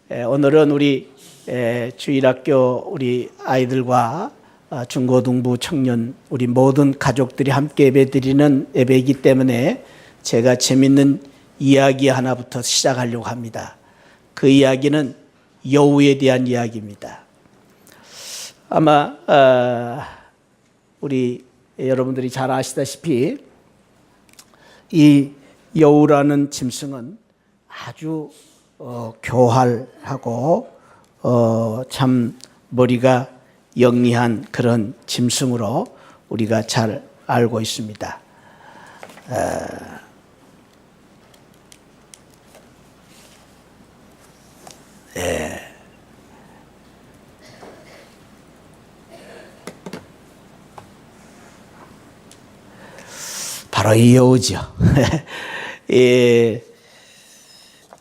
오늘은 우리 주일학교 우리 아이들과 중고등부 청년 우리 모든 가족들이 함께 예배드리는 예배이기 때문에 제가 재밌는 이야기 하나부터 시작하려고 합니다. 그 이야기는 여우에 대한 이야기입니다. 아마 우리 여러분들이 잘 아시다시피 이 여우라는 짐승은 아주 교활하고 참 머리가 영리한 그런 짐승으로 우리가 잘 알고 있습니다. 바로 이 여우죠.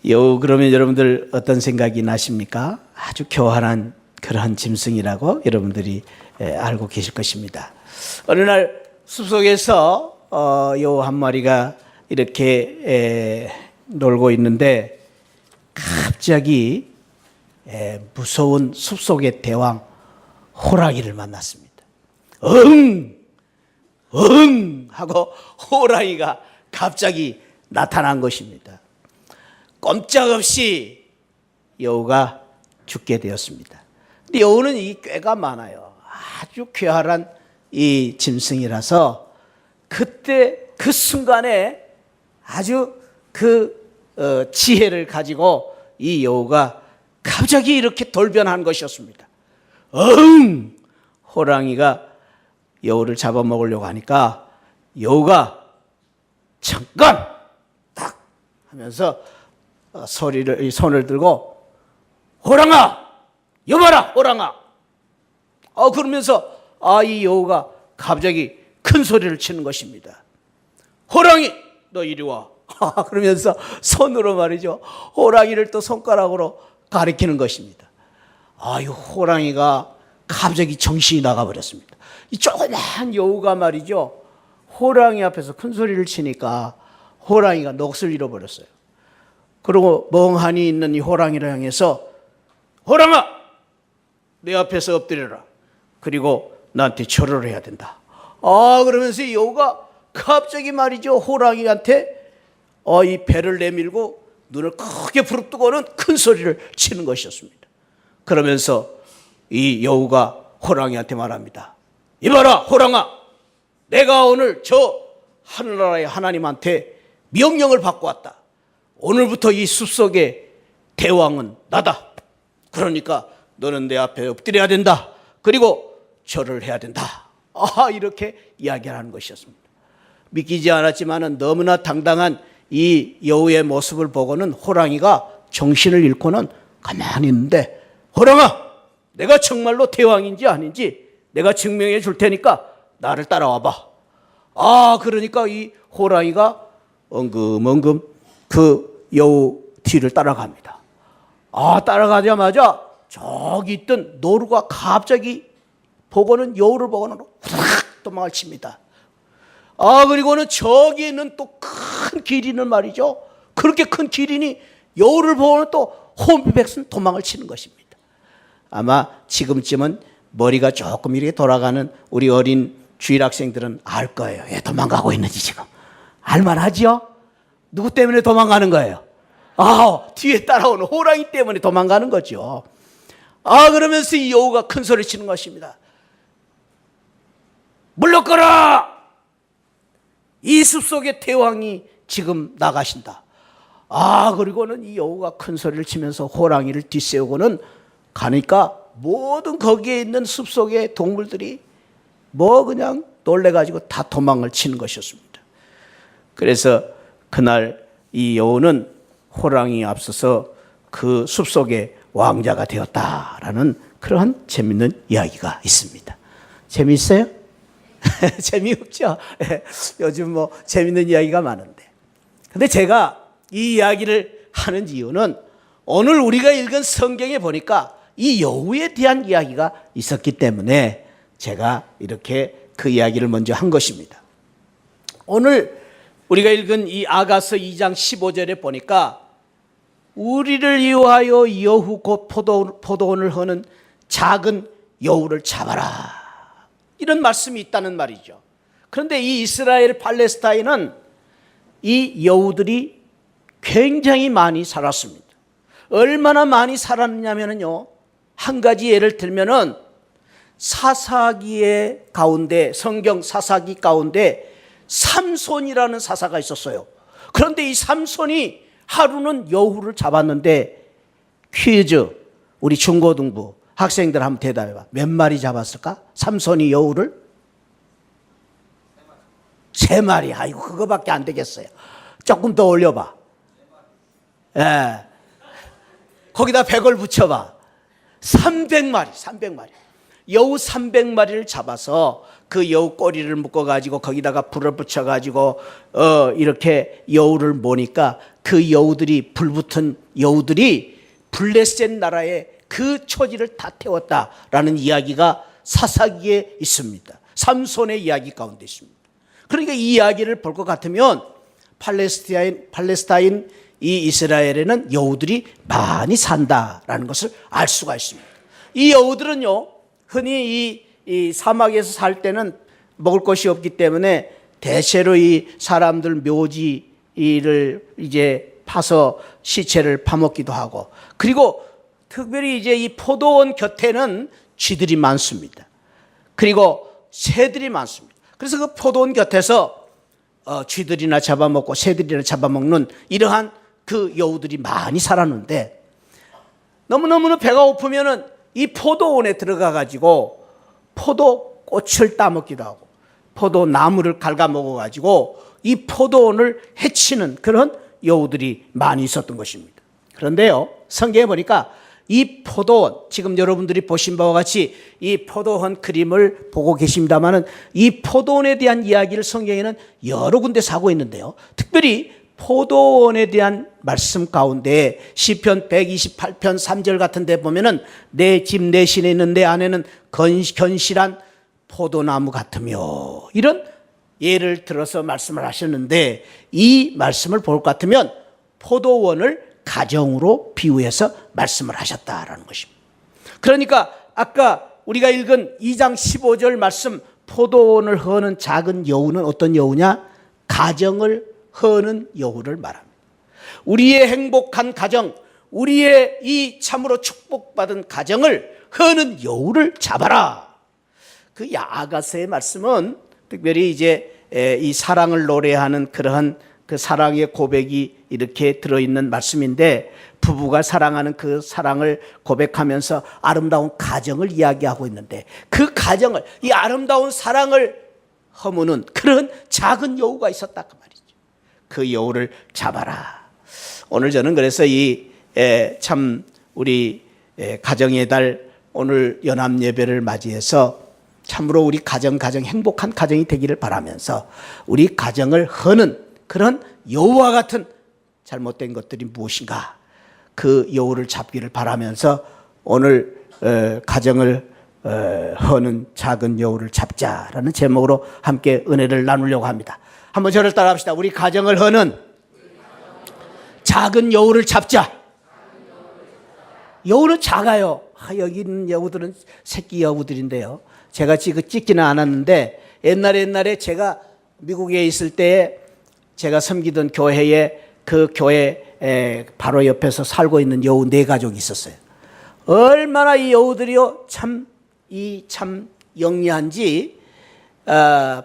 여우 그러면 여러분들 어떤 생각이 나십니까? 아주 교활한 그러한 짐승이라고 여러분들이 알고 계실 것입니다. 어느 날 숲속에서 여우 한 마리가 이렇게 놀고 있는데 갑자기 무서운 숲속의 대왕 호랑이를 만났습니다. 응 하고 호랑이가 갑자기 나타난 것입니다. 꼼짝없이 여우가 죽게 되었습니다. 근데 여우는 이 꾀가 많아요. 아주 쾌활한 이 짐승이라서 그때 그 순간에 아주 지혜를 가지고 이 여우가 갑자기 이렇게 돌변한 것이었습니다. 호랑이가 여우를 잡아먹으려고 하니까 여우가 잠깐 딱 하면서 손을 들고 호랑아 여봐라 호랑아 그러면서 이 여우가 갑자기 큰 소리를 치는 것입니다. 호랑이 너 이리 와 그러면서 손으로 말이죠 호랑이를 또 손가락으로 가리키는 것입니다. 이 호랑이가 갑자기 정신이 나가버렸습니다. 이 조그만 여우가 말이죠 호랑이 앞에서 큰 소리를 치니까 호랑이가 넋을 잃어버렸어요. 그리고 멍하니 있는 이 호랑이를 향해서 호랑아 내 앞에서 엎드려라. 그리고 나한테 절을 해야 된다. 그러면서 이 여우가 갑자기 말이죠 호랑이한테 이 배를 내밀고 눈을 크게 부릅뜨고는 큰 소리를 치는 것이었습니다. 그러면서 이 여우가 호랑이한테 말합니다. 이봐라 호랑아 내가 오늘 저 하늘나라의 하나님한테 명령을 받고 왔다. 오늘부터 이 숲속의 대왕은 나다. 그러니까 너는 내 앞에 엎드려야 된다. 그리고 절을 해야 된다. 이렇게 이야기를 하는 것이었습니다. 믿기지 않았지만 너무나 당당한 이 여우의 모습을 보고는 호랑이가 정신을 잃고는 가만히 있는데 호랑아 내가 정말로 대왕인지 아닌지 내가 증명해 줄 테니까 나를 따라와봐. 그러니까 이 호랑이가 엉금엉금 그 여우 뒤를 따라갑니다. 따라가자마자 저기 있던 노루가 갑자기 보고는 여우를 보고는 후닥 도망을 칩니다. 그리고는 저기 있는 또 큰 기린은 말이죠. 그렇게 큰 기린이 여우를 보고는 또 혼비백산 도망을 치는 것입니다. 아마 지금쯤은 머리가 조금 이렇게 돌아가는 우리 어린 주일학생들은 알 거예요. 왜 도망가고 있는지 지금. 알만하지요? 누구 때문에 도망가는 거예요? 뒤에 따라오는 호랑이 때문에 도망가는 거죠. 그러면서 이 여우가 큰 소리 치는 것입니다. 물러거라! 이 숲속의 대왕이 지금 나가신다. 그리고는 이 여우가 큰 소리를 치면서 호랑이를 뒤세우고는 가니까 모든 거기에 있는 숲속의 동물들이 그냥 놀래가지고 다 도망을 치는 것이었습니다. 그래서 그날 이 여우는 호랑이에 앞서서 그 숲속의 왕자가 되었다라는 그러한 재밌는 이야기가 있습니다. 재미있어요? 재미없죠? 요즘 재밌는 이야기가 많은데. 근데 제가 이 이야기를 하는 이유는 오늘 우리가 읽은 성경에 보니까 이 여우에 대한 이야기가 있었기 때문에 제가 이렇게 그 이야기를 먼저 한 것입니다. 오늘 우리가 읽은 이 아가서 2장 15절에 보니까 우리를 위하여 여후 곧 포도원을 허는 작은 여우를 잡아라. 이런 말씀이 있다는 말이죠. 그런데 이 이스라엘 팔레스타인은 이 여우들이 굉장히 많이 살았습니다. 얼마나 많이 살았냐면요, 한 가지 예를 들면은 사사기의 가운데, 성경 사사기 가운데 삼손이라는 사사가 있었어요. 그런데 이 삼손이 하루는 여우를 잡았는데, 퀴즈, 우리 중고등부 학생들 한번 대답해봐. 몇 마리 잡았을까? 삼손이 여우를? 3마리. 아이고, 그거밖에 안 되겠어요. 조금 더 올려봐. 예. 거기다 100을 붙여봐. 300마리. 여우 300마리를 잡아서 그 여우 꼬리를 묶어가지고 거기다가 불을 붙여가지고 이렇게 여우를 모니까 그 여우들이, 불붙은 여우들이 블레셋 나라의 그 초지를 다 태웠다라는 이야기가 사사기에 있습니다. 삼손의 이야기 가운데 있습니다. 그러니까 이 이야기를 볼 것 같으면 팔레스타인 이 이스라엘에는 여우들이 많이 산다라는 것을 알 수가 있습니다. 이 여우들은요, 흔히 이 사막에서 살 때는 먹을 것이 없기 때문에 대체로 이 사람들 묘지를 이제 파서 시체를 파먹기도 하고, 그리고 특별히 이제 이 포도원 곁에는 쥐들이 많습니다. 그리고 새들이 많습니다. 그래서 그 포도원 곁에서 쥐들이나 잡아먹고 새들이나 잡아먹는 이러한 그 여우들이 많이 살았는데, 너무너무 배가 고프면은 이 포도원에 들어가 가지고 포도꽃을 따먹기도 하고 포도나무를 갉아먹어 가지고 이 포도원을 해치는 그런 여우들이 많이 있었던 것입니다. 그런데요, 성경에 보니까 이 포도원, 지금 여러분들이 보신 바와 같이 이 포도원 그림을 보고 계십니다마는 이 포도원에 대한 이야기를 성경에는 여러 군데서 하고 있는데요, 특별히 포도원에 대한 말씀 가운데 시편 128편 3절 같은 데 보면은 내 집 내 시내 있는 내 안에는 견실한 포도나무 같으며, 이런 예를 들어서 말씀을 하셨는데, 이 말씀을 볼 것 같으면 포도원을 가정으로 비유해서 말씀을 하셨다라는 것입니다. 그러니까 아까 우리가 읽은 2장 15절 말씀, 포도원을 허는 작은 여우는 어떤 여우냐? 가정을 허는 여우를 말합니다. 우리의 행복한 가정, 우리의 이 참으로 축복받은 가정을 허는 여우를 잡아라. 그 아가서의 말씀은 특별히 이제 이 사랑을 노래하는 그러한 그 사랑의 고백이 이렇게 들어있는 말씀인데, 부부가 사랑하는 그 사랑을 고백하면서 아름다운 가정을 이야기하고 있는데, 그 가정을, 이 아름다운 사랑을 허무는 그런 작은 여우가 있었다 그 말이죠. 그 여우를 잡아라. 오늘 저는 그래서 참 우리 가정의 달 오늘 연합 예배를 맞이해서 참으로 우리 가정 행복한 가정이 되기를 바라면서 우리 가정을 허는 그런 여우와 같은 잘못된 것들이 무엇인가, 그 여우를 잡기를 바라면서 오늘 가정을 허는 작은 여우를 잡자라는 제목으로 함께 은혜를 나누려고 합니다. 한번 저를 따라합시다. 우리 가정을 허는 작은 여우를 잡자. 여우는 작아요. 여기 있는 여우들은 새끼 여우들인데요, 제가 찍지는 않았는데 옛날에 제가 미국에 있을 때에 제가 섬기던 교회에, 그 교회 바로 옆에서 살고 있는 여우 4가족이 있었어요. 얼마나 이 여우들이요 참 영리한지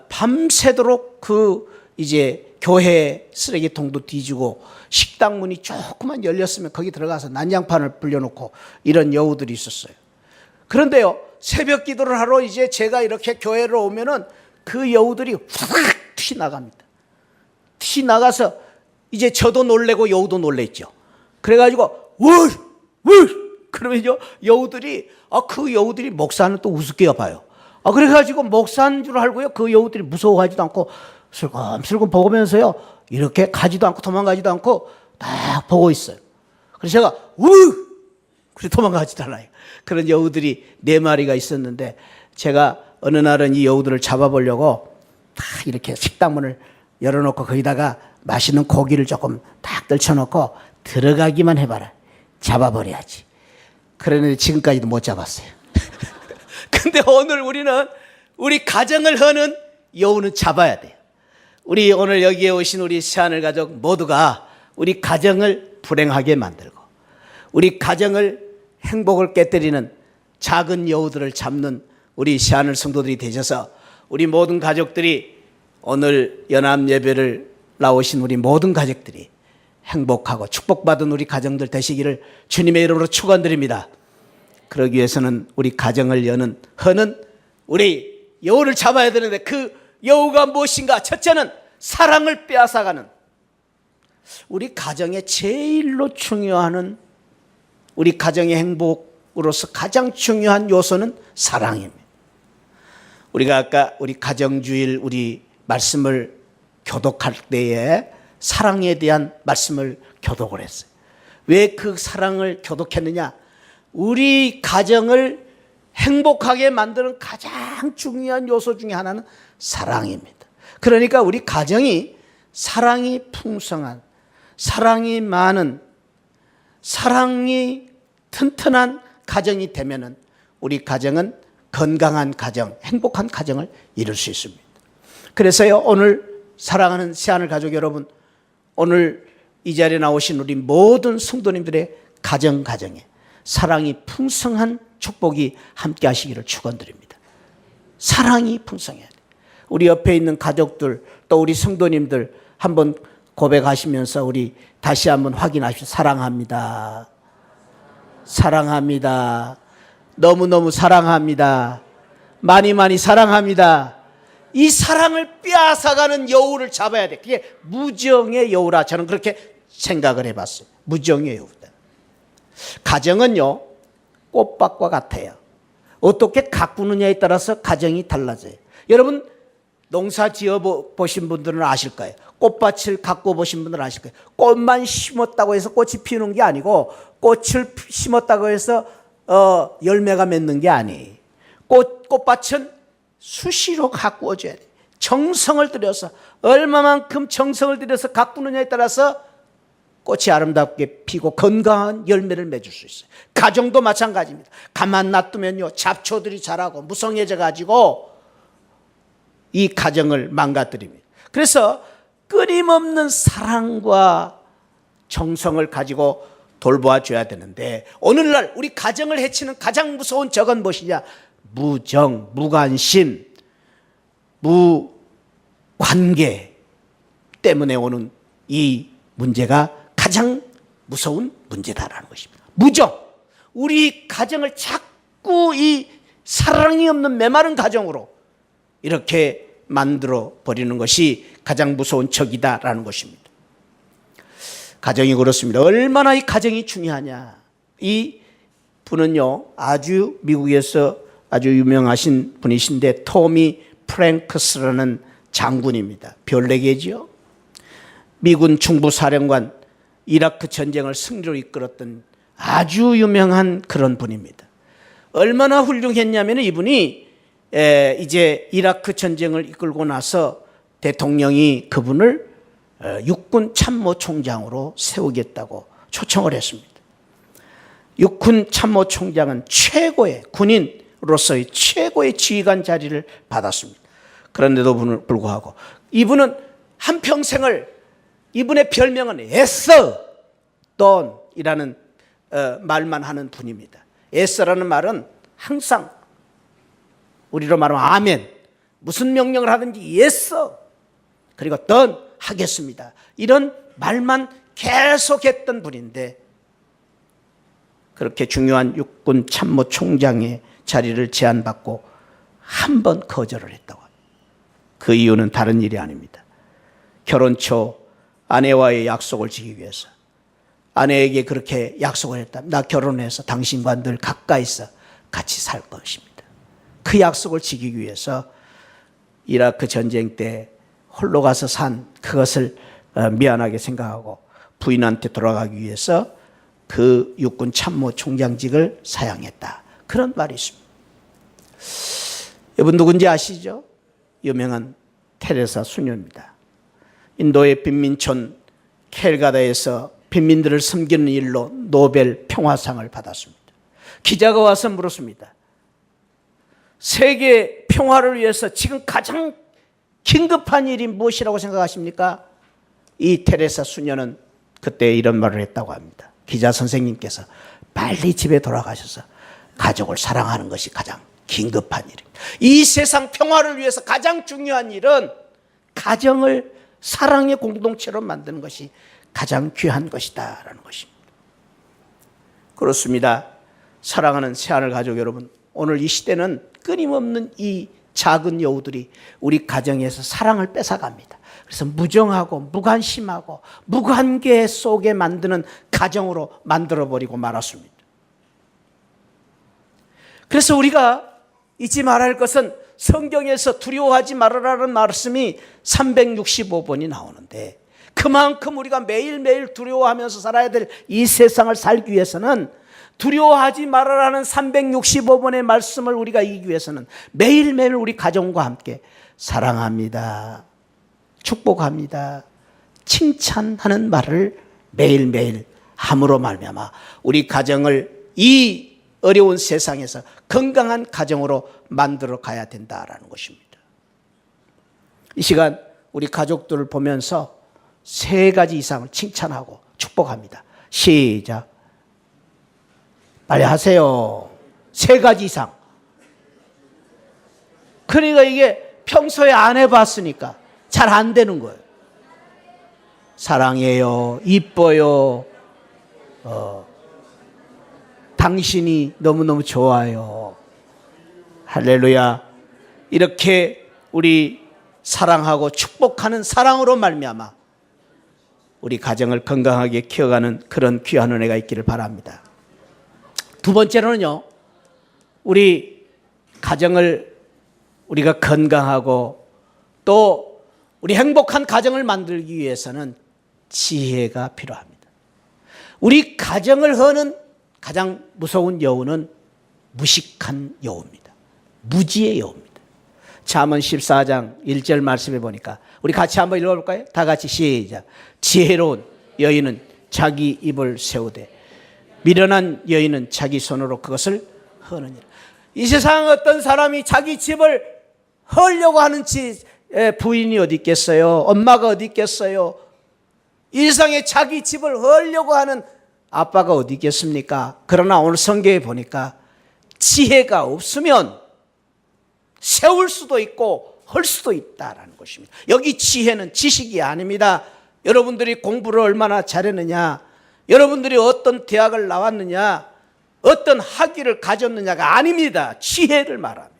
밤새도록 그 이제 교회 쓰레기통도 뒤지고 식당 문이 조금만 열렸으면 거기 들어가서 난장판을 불려놓고 이런 여우들이 있었어요. 그런데요, 새벽 기도를 하러 이제 제가 이렇게 교회로 오면은 그 여우들이 확 튀나갑니다. 튀나가서 이제 저도 놀래고 여우도 놀랬죠. 그래가지고 울 그러면요 여우들이 그 여우들이 목사는 또 우습게 봐요. 그래가지고 목사인 줄 알고요, 그 여우들이 무서워하지도 않고 슬금슬금 보면서요 이렇게 가지도 않고 도망가지도 않고 딱 보고 있어요. 그래서 제가 그래서 도망가지도 않아요. 그런 여우들이 4마리가 있었는데, 제가 어느 날은 이 여우들을 잡아보려고 딱 이렇게 식당 문을 열어놓고 거기다가 맛있는 고기를 조금 딱 떨쳐놓고 들어가기만 해봐라. 잡아버려야지. 그런데 지금까지도 못 잡았어요. 근데 오늘 우리는 우리 가정을 허는 여우는 잡아야 돼요. 우리 오늘 여기에 오신 우리 새하늘 가족 모두가 우리 가정을 불행하게 만들고 우리 가정을 행복을 깨뜨리는 작은 여우들을 잡는 우리 새하늘 성도들이 되셔서 우리 모든 가족들이 오늘 연합 예배를 나오신 우리 모든 가족들이 행복하고 축복받은 우리 가정들 되시기를 주님의 이름으로 축원드립니다. 그러기 위해서는 우리 가정을 허는 우리 여우를 잡아야 되는데 그 여우가 무엇인가? 첫째는 사랑을 빼앗아가는, 우리 가정의 제일로 중요한, 우리 가정의 행복으로서 가장 중요한 요소는 사랑입니다. 우리가 아까 우리 가정주일 우리 말씀을 교독할 때에 사랑에 대한 말씀을 교독을 했어요. 왜 그 사랑을 교독했느냐? 우리 가정을 행복하게 만드는 가장 중요한 요소 중에 하나는 사랑입니다. 그러니까 우리 가정이 사랑이 풍성한, 사랑이 많은, 사랑이 튼튼한 가정이 되면은 우리 가정은 건강한 가정, 행복한 가정을 이룰 수 있습니다. 그래서요, 오늘 사랑하는 새하늘 가족 여러분, 오늘 이 자리에 나오신 우리 모든 성도님들의 가정에 사랑이 풍성한 축복이 함께 하시기를 축원드립니다. 사랑이 풍성해야 돼요. 우리 옆에 있는 가족들 또 우리 성도님들 한번 고백하시면서 우리 다시 한번 확인하십시오. 사랑합니다. 사랑합니다. 너무너무 사랑합니다. 많이 사랑합니다. 이 사랑을 빼앗아가는 여우를 잡아야 돼. 그게 무정의 여우라 저는 그렇게 생각을 해봤어요. 무정의 여우다. 가정은요, 꽃밭과 같아요. 어떻게 가꾸느냐에 따라서 가정이 달라져요. 여러분 농사 지어 보신 분들은 아실 거예요. 꽃밭을 가꾸어 보신 분들은 아실 거예요. 꽃만 심었다고 해서 꽃이 피우는 게 아니고, 꽃을 심었다고 해서 열매가 맺는 게 아니에요. 꽃밭은 수시로 가꾸어줘야 돼요. 정성을 들여서, 얼마만큼 정성을 들여서 가꾸느냐에 따라서 꽃이 아름답게 피고 건강한 열매를 맺을 수 있어요. 가정도 마찬가지입니다. 가만 놔두면요, 잡초들이 자라고 무성해져 가지고 이 가정을 망가뜨립니다. 그래서 끊임없는 사랑과 정성을 가지고 돌보아 줘야 되는데, 오늘날 우리 가정을 해치는 가장 무서운 적은 무엇이냐? 무정, 무관심, 무관계 때문에 오는 이 문제가 가장 무서운 문제다라는 것입니다. 무정, 우리 가정을 자꾸 이 사랑이 없는 메마른 가정으로 이렇게 만들어 버리는 것이 가장 무서운 적이다라는 것입니다. 가정이 그렇습니다. 얼마나 이 가정이 중요하냐. 이 분은요, 아주 미국에서 아주 유명하신 분이신데 토미 프랭크스라는 장군입니다. 별 4개지요. 미군 중부사령관, 이라크 전쟁을 승리로 이끌었던 아주 유명한 그런 분입니다. 얼마나 훌륭했냐면 이분이 이제 이라크 전쟁을 이끌고 나서 대통령이 그분을 육군 참모총장으로 세우겠다고 초청을 했습니다. 육군 참모총장은 최고의 군인으로서의 최고의 지휘관 자리를 받았습니다. 그런데도 불구하고 이분은 한평생을, 이분의 별명은 에서 돈이라는 말만 하는 분입니다. 에서라는 말은 항상 우리로 말하면 아멘, 무슨 명령을 하든지 예서, 그리고 던 하겠습니다, 이런 말만 계속했던 분인데, 그렇게 중요한 육군 참모총장의 자리를 제안받고 한 번 거절을 했다고 합니다. 그 이유는 다른 일이 아닙니다. 결혼 초 아내와의 약속을 지키기 위해서, 아내에게 그렇게 약속을 했다. 나 결혼해서 당신과 늘 가까이서 같이 살 것입니다. 그 약속을 지키기 위해서 이라크 전쟁 때 홀로 가서 산 그것을 미안하게 생각하고 부인한테 돌아가기 위해서 그 육군 참모총장직을 사양했다. 그런 말이 있습니다. 여러분 누군지 아시죠? 유명한 테레사 수녀입니다. 인도의 빈민촌 캘가다에서 빈민들을 섬기는 일로 노벨 평화상을 받았습니다. 기자가 와서 물었습니다. 세계 평화를 위해서 지금 가장 긴급한 일이 무엇이라고 생각하십니까? 이 테레사 수녀는 그때 이런 말을 했다고 합니다. 기자 선생님께서 빨리 집에 돌아가셔서 가족을 사랑하는 것이 가장 긴급한 일입니다. 이 세상 평화를 위해서 가장 중요한 일은 가정을 사랑의 공동체로 만드는 것이 가장 귀한 것이다라는 것입니다. 그렇습니다. 사랑하는 새하늘 가족 여러분, 오늘 이 시대는 끊임없는 이 작은 여우들이 우리 가정에서 사랑을 뺏어갑니다. 그래서 무정하고 무관심하고 무관계 속에 만드는 가정으로 만들어버리고 말았습니다. 그래서 우리가 잊지 말아야 할 것은 성경에서 두려워하지 말아라는 말씀이 365번이 나오는데, 그만큼 우리가 매일매일 두려워하면서 살아야 될 이 세상을 살기 위해서는, 두려워하지 말아라는 365번의 말씀을 우리가 이기기 위해서는 매일매일 우리 가정과 함께 사랑합니다, 축복합니다, 칭찬하는 말을 매일매일 함으로 말미암아 우리 가정을 이 어려운 세상에서 건강한 가정으로 만들어 가야 된다라는 것입니다. 이 시간 우리 가족들을 보면서 3가지 이상을 칭찬하고 축복합니다. 시작. 빨리 하세요. 3가지 이상. 그러니까 이게 평소에 안 해봤으니까 잘 안 되는 거예요. 사랑해요. 이뻐요. 당신이 너무너무 좋아요. 할렐루야. 이렇게 우리 사랑하고 축복하는 사랑으로 말미암아 우리 가정을 건강하게 키워가는 그런 귀한 은혜가 있기를 바랍니다. 2번째로는요, 우리 가정을 우리가 건강하고 또 우리 행복한 가정을 만들기 위해서는 지혜가 필요합니다. 우리 가정을 허는 가장 무서운 여우는 무식한 여우입니다. 무지의 여우입니다. 잠언 14장 1절 말씀에 보니까 우리 같이 한번 읽어볼까요? 다 같이 시작. 지혜로운 여인은 자기 입을 세우되 미련한 여인은 자기 손으로 그것을 허느니라. 이 세상 어떤 사람이 자기 집을 헐려고 하는 부인이 어디 있겠어요? 엄마가 어디 있겠어요? 이 세상에 자기 집을 헐려고 하는 아빠가 어디 있겠습니까? 그러나 오늘 성경에 보니까 지혜가 없으면 세울 수도 있고 헐 수도 있다라는 것입니다. 여기 지혜는 지식이 아닙니다. 여러분들이 공부를 얼마나 잘했느냐, 여러분들이 어떤 대학을 나왔느냐, 어떤 학위를 가졌느냐가 아닙니다. 지혜를 말합니다.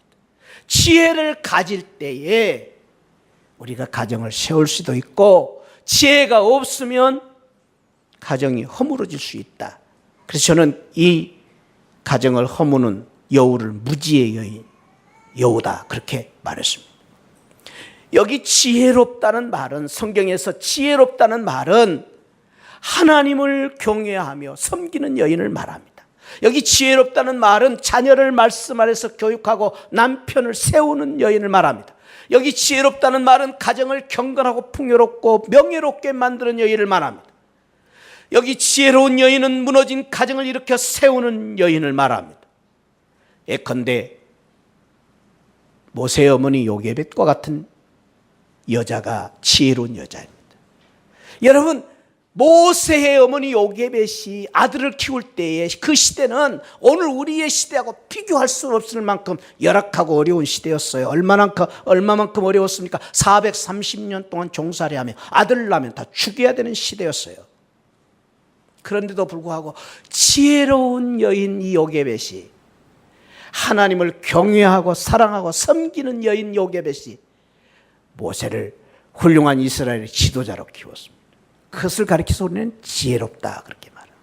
지혜를 가질 때에 우리가 가정을 세울 수도 있고, 지혜가 없으면 가정이 허물어질 수 있다. 그래서 저는 이 가정을 허무는 여우를 무지의 여인, 여우다, 그렇게 말했습니다. 여기 지혜롭다는 말은, 성경에서 지혜롭다는 말은 하나님을 경외하며 섬기는 여인을 말합니다. 여기 지혜롭다는 말은 자녀를 말씀 아래서 교육하고 남편을 세우는 여인을 말합니다. 여기 지혜롭다는 말은 가정을 경건하고 풍요롭고 명예롭게 만드는 여인을 말합니다. 여기 지혜로운 여인은 무너진 가정을 일으켜 세우는 여인을 말합니다. 예컨대 모세의 어머니 요게벳과 같은 여자가 지혜로운 여자입니다. 여러분, 모세의 어머니 요게벳이 아들을 키울 때에 그 시대는 오늘 우리의 시대하고 비교할 수 없을 만큼 열악하고 어려운 시대였어요. 얼마만큼 어려웠습니까? 430년 동안 종살이하며 아들 낳으면 다 죽여야 되는 시대였어요. 그런데도 불구하고 지혜로운 여인 이 요게벳이, 하나님을 경외하고 사랑하고 섬기는 여인 요게벳이 모세를 훌륭한 이스라엘의 지도자로 키웠습니다. 그것을 가리켜서 우리는 지혜롭다, 그렇게 말합니다.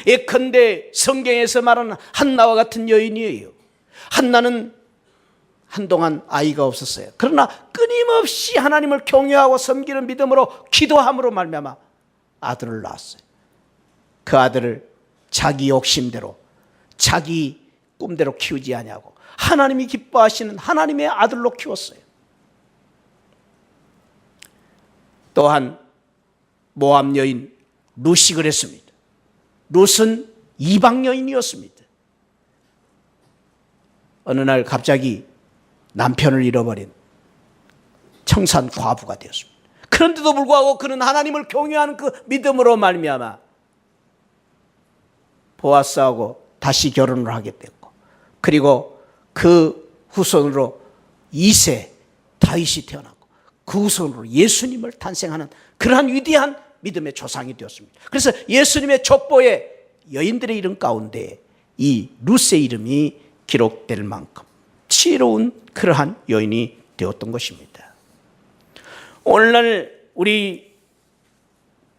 예컨대 성경에서 말하는 한나와 같은 여인이에요. 한나는 한동안 아이가 없었어요. 그러나 끊임없이 하나님을 경외하고 섬기는 믿음으로 기도함으로 말미암아 아들을 낳았어요. 그 아들을 자기 욕심대로, 자기 꿈대로 키우지 아니하고 하나님이 기뻐하시는 하나님의 아들로 키웠어요. 또한 모압 여인 룻이 그랬습니다. 룻은 이방 여인이었습니다. 어느 날 갑자기 남편을 잃어버린 청산 과부가 되었습니다. 그런데도 불구하고 그는 하나님을 경외하는 그 믿음으로 말미암아 보아스하고 다시 결혼을 하게 됐고, 그리고 그 후손으로 2세 다윗이 태어났고, 그 후손으로 예수님을 탄생하는 그러한 위대한 믿음의 조상이 되었습니다. 그래서 예수님의 족보의 여인들의 이름 가운데 이 룻의 이름이 기록될 만큼 지혜로운 그러한 여인이 되었던 것입니다. 오늘날 우리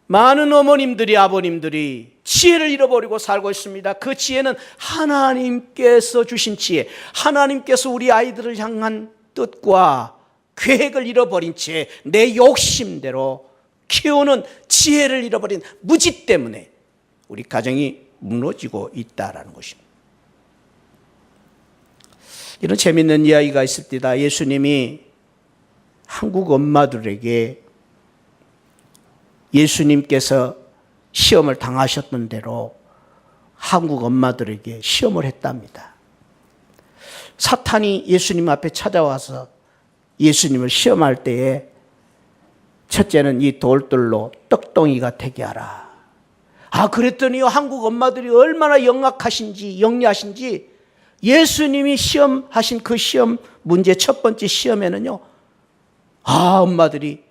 많은 어머님들이, 아버님들이 지혜를 잃어버리고 살고 있습니다. 그 지혜는 하나님께서 주신 지혜, 하나님께서 우리 아이들을 향한 뜻과 계획을 잃어버린 채 내 욕심대로 키우는 지혜를 잃어버린 무지 때문에 우리 가정이 무너지고 있다라는 것입니다. 이런 재미있는 이야기가 있습니다. 예수님이 한국 엄마들에게 예수님께서 시험을 당하셨던 대로 한국 엄마들에게 시험을 했답니다. 사탄이 예수님 앞에 찾아와서 예수님을 시험할 때에 첫째는 이 돌들로 떡덩이가 되게 하라. 그랬더니요, 한국 엄마들이 얼마나 영리하신지 예수님이 시험하신 그 시험 문제, 첫 번째 시험에는요, 엄마들이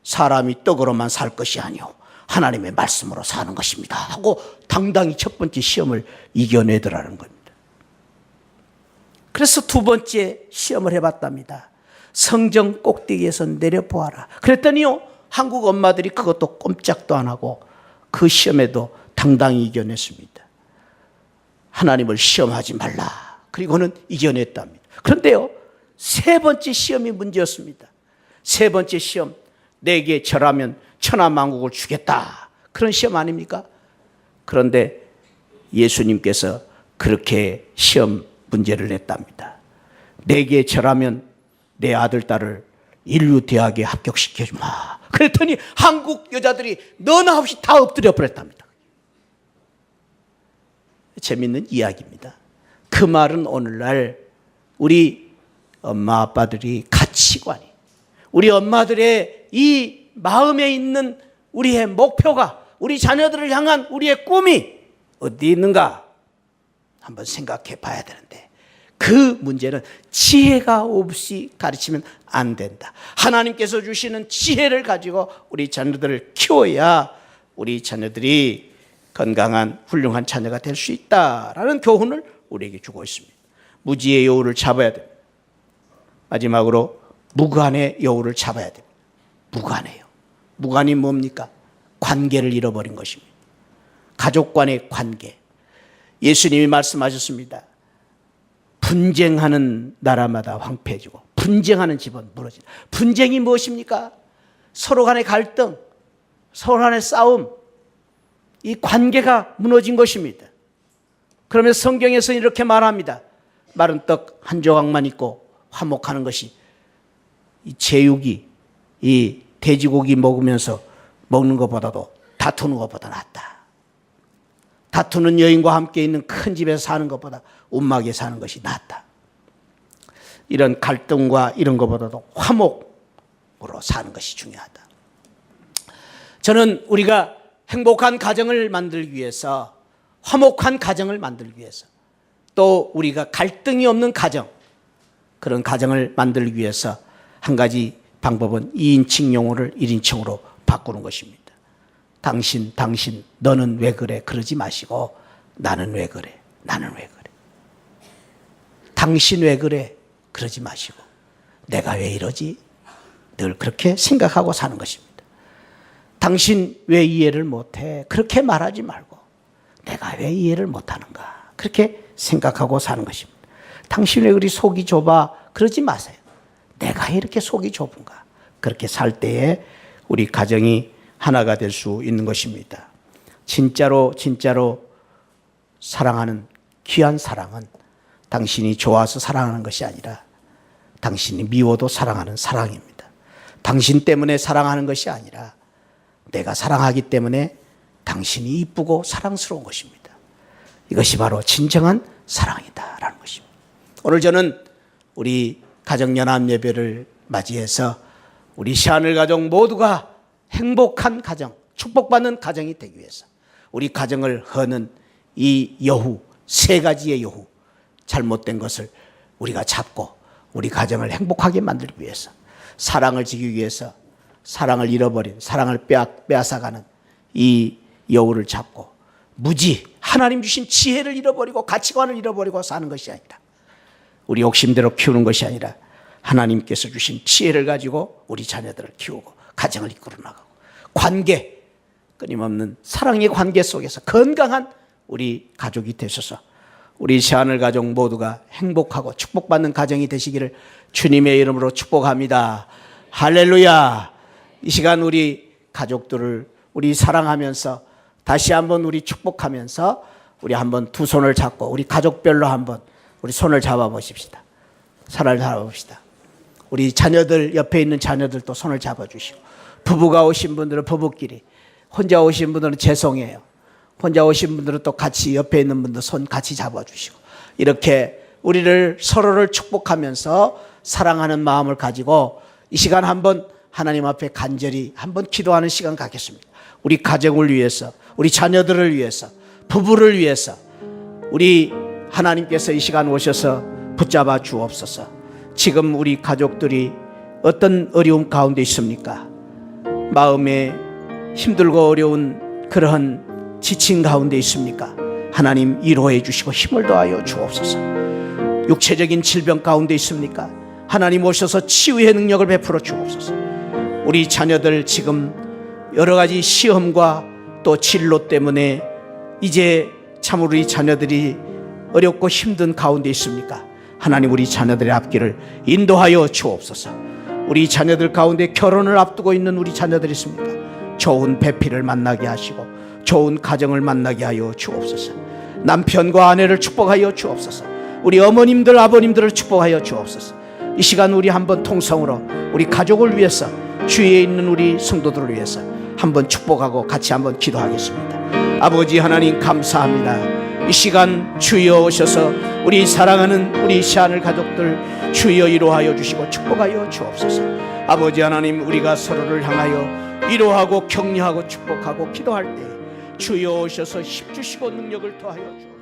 사람이 떡으로만 살 것이 아니오 하나님의 말씀으로 사는 것입니다 하고 당당히 첫 번째 시험을 이겨내더라는 겁니다. 그래서 두 번째 시험을 해봤답니다. 성전 꼭대기에서 내려보아라. 그랬더니요, 한국 엄마들이 그것도 꼼짝도 안 하고 그 시험에도 당당히 이겨냈습니다. 하나님을 시험하지 말라. 그리고는 이겨냈답니다. 그런데요, 세 번째 시험이 문제였습니다. 세 번째 시험, 내게 절하면 천하만국을 주겠다. 그런 시험 아닙니까? 그런데 예수님께서 그렇게 시험 문제를 냈답니다. 내게 절하면 내 아들, 딸을 인류 대학에 합격시켜주마. 그랬더니 한국 여자들이 너나 없이 다 엎드려 버렸답니다. 재밌는 이야기입니다. 그 말은 오늘날 우리 엄마 아빠들이 가치관이, 우리 엄마들의 이 마음에 있는 우리의 목표가, 우리 자녀들을 향한 우리의 꿈이 어디 있는가 한번 생각해 봐야 되는데, 그 문제는 지혜가 없이 가르치면 안 된다. 하나님께서 주시는 지혜를 가지고 우리 자녀들을 키워야 우리 자녀들이 건강한 훌륭한 자녀가 될 수 있다라는 교훈을 우리에게 주고 있습니다. 무지의 여우를 잡아야 됩니다. 마지막으로 무관의 여우를 잡아야 됩니다. 무관해요. 무관이 뭡니까? 관계를 잃어버린 것입니다. 가족 간의 관계. 예수님이 말씀하셨습니다. 분쟁하는 나라마다 황폐해지고 분쟁하는 집은 무너진다. 분쟁이 무엇입니까? 서로 간의 갈등, 서로 간의 싸움, 이 관계가 무너진 것입니다. 그러면 성경에서 이렇게 말합니다. 마른 떡 한 조각만 있고 화목하는 것이 이 제육이 이 돼지고기 먹으면서 먹는 것보다도 다투는 것보다 낫다. 다투는 여인과 함께 있는 큰 집에서 사는 것보다 움막에 사는 것이 낫다. 이런 갈등과 이런 것보다도 화목으로 사는 것이 중요하다. 저는 우리가 행복한 가정을 만들기 위해서, 화목한 가정을 만들기 위해서, 또 우리가 갈등이 없는 가정, 그런 가정을 만들기 위해서 한 가지 방법은 2인칭 용어를 1인칭으로 바꾸는 것입니다. 당신, 너는 왜 그래? 그러지 마시고 나는 왜 그래? 나는 왜 그래? 당신 왜 그래? 그러지 마시고 내가 왜 이러지? 늘 그렇게 생각하고 사는 것입니다. 당신 왜 이해를 못해? 그렇게 말하지 말고 내가 왜 이해를 못하는가? 그렇게 생각하고 사는 것입니다. 당신 왜 그리 속이 좁아? 그러지 마세요. 내가 이렇게 속이 좁은가? 그렇게 살 때에 우리 가정이 하나가 될 수 있는 것입니다. 진짜로 사랑하는 귀한 사랑은 당신이 좋아서 사랑하는 것이 아니라 당신이 미워도 사랑하는 사랑입니다. 당신 때문에 사랑하는 것이 아니라 내가 사랑하기 때문에 당신이 이쁘고 사랑스러운 것입니다. 이것이 바로 진정한 사랑이다라는 것입니다. 오늘 저는 우리 가정연합 예배를 맞이해서 우리 시하늘 가족 모두가 행복한 가정, 축복받는 가정이 되기 위해서 우리 가정을 허는 이 여후, 세 가지의 여후, 잘못된 것을 우리가 잡고 우리 가정을 행복하게 만들기 위해서, 사랑을 지키기 위해서 사랑을 잃어버린, 사랑을 빼앗아가는 이 여우를 잡고 무지, 하나님 주신 지혜를 잃어버리고 가치관을 잃어버리고 사는 것이 아니라, 우리 욕심대로 키우는 것이 아니라 하나님께서 주신 지혜를 가지고 우리 자녀들을 키우고 가정을 이끌어 나가고, 관계, 끊임없는 사랑의 관계 속에서 건강한 우리 가족이 되셔서 우리 시하늘 가족 모두가 행복하고 축복받는 가정이 되시기를 주님의 이름으로 축복합니다. 할렐루야. 이 시간 우리 가족들을 우리 사랑하면서 다시 한번 우리 축복하면서 우리 한번 두 손을 잡고 우리 가족별로 한번 우리 손을 잡아 보십시다. 손을 잡아 봅시다. 우리 자녀들, 옆에 있는 자녀들도 손을 잡아 주시고, 부부가 오신 분들은 부부끼리, 혼자 오신 분들은 죄송해요. 혼자 오신 분들은 또 같이 옆에 있는 분들 손 같이 잡아 주시고, 이렇게 우리를 서로를 축복하면서 사랑하는 마음을 가지고 이 시간 한번 하나님 앞에 간절히 한번 기도하는 시간 갖겠습니다. 우리 가정을 위해서, 우리 자녀들을 위해서, 부부를 위해서 우리 하나님께서 이 시간 오셔서 붙잡아 주옵소서. 지금 우리 가족들이 어떤 어려움 가운데 있습니까? 마음에 힘들고 어려운 그러한 지친 가운데 있습니까? 하나님 위로해 주시고 힘을 더하여 주옵소서. 육체적인 질병 가운데 있습니까? 하나님 오셔서 치유의 능력을 베풀어 주옵소서. 우리 자녀들 지금 여러 가지 시험과 또 진로 때문에 이제 참으로 우리 자녀들이 어렵고 힘든 가운데 있습니까? 하나님 우리 자녀들의 앞길을 인도하여 주옵소서. 우리 자녀들 가운데 결혼을 앞두고 있는 우리 자녀들이 있습니까? 좋은 배필을 만나게 하시고 좋은 가정을 만나게 하여 주옵소서. 남편과 아내를 축복하여 주옵소서. 우리 어머님들 아버님들을 축복하여 주옵소서. 이 시간 우리 한번 통성으로 우리 가족을 위해서, 주위에 있는 우리 성도들을 위해서 한번 축복하고 같이 한번 기도하겠습니다. 아버지 하나님 감사합니다. 이 시간 주여 오셔서 우리 사랑하는 우리 시하늘 가족들 주여 위로하여 주시고 축복하여 주옵소서. 아버지 하나님, 우리가 서로를 향하여 위로하고 격려하고 축복하고 기도할 때 주여 오셔서 힘주시고 능력을 더하여 주옵소서.